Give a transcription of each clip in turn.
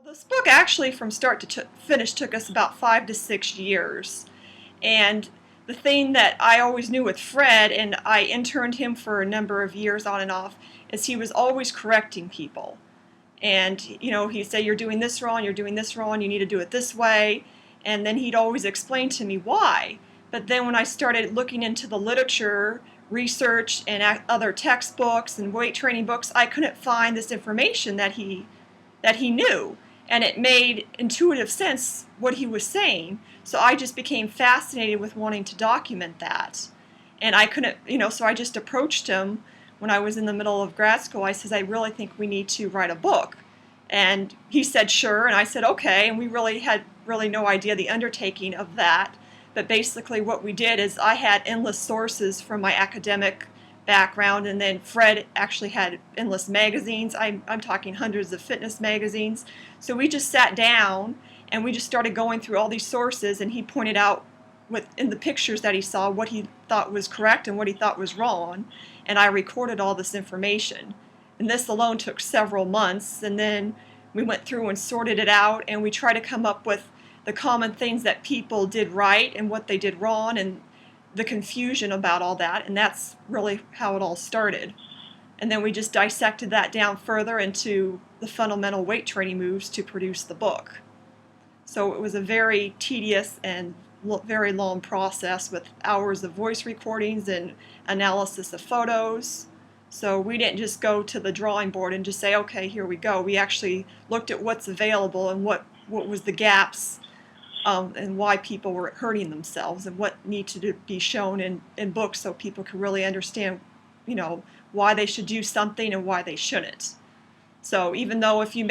This book actually from start to finish took us about 5 to 6 years. And the thing that I always knew with Fred, and I interned him for a number of years on and off, is he was always correcting people. And, he'd say, you're doing this wrong, you're doing this wrong, you need to do it this way. And then he'd always explain to me why. But then when I started looking into the literature, research, and other textbooks and weight training books, I couldn't find this information that he knew. And it made intuitive sense what he was saying. So I just became fascinated with wanting to document that. And I couldn't, so I just approached him when I was in the middle of grad school. I said, I really think we need to write a book. And he said, sure. And I said, okay. And we really had no idea the undertaking of that. But basically what we did is I had endless sources from my academic background, and then Fred actually had endless magazines. I'm talking hundreds of fitness magazines. So we just sat down and we just started going through all these sources, and he pointed out in the pictures that he saw what he thought was correct and what he thought was wrong, and I recorded all this information. And this alone took several months, and then we went through and sorted it out, and we tried to come up with the common things that people did right and what they did wrong, and the confusion about all that, and that's really how it all started. And then we just dissected that down further into the fundamental weight training moves to produce the book. So it was a very tedious and very long process with hours of voice recordings and analysis of photos. So we didn't just go to the drawing board and just say, okay, here we go. We actually looked at what's available and what was the gaps, and why people were hurting themselves, and what needed to be shown in books so people could really understand, why they should do something and why they shouldn't. So even though if you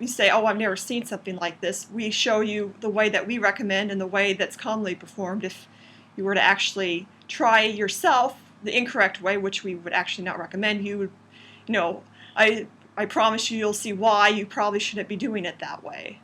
say, oh, I've never seen something like this, we show you the way that we recommend and the way that's commonly performed. If you were to actually try yourself the incorrect way, which we would actually not recommend, you would, I promise you'll see why you probably shouldn't be doing it that way.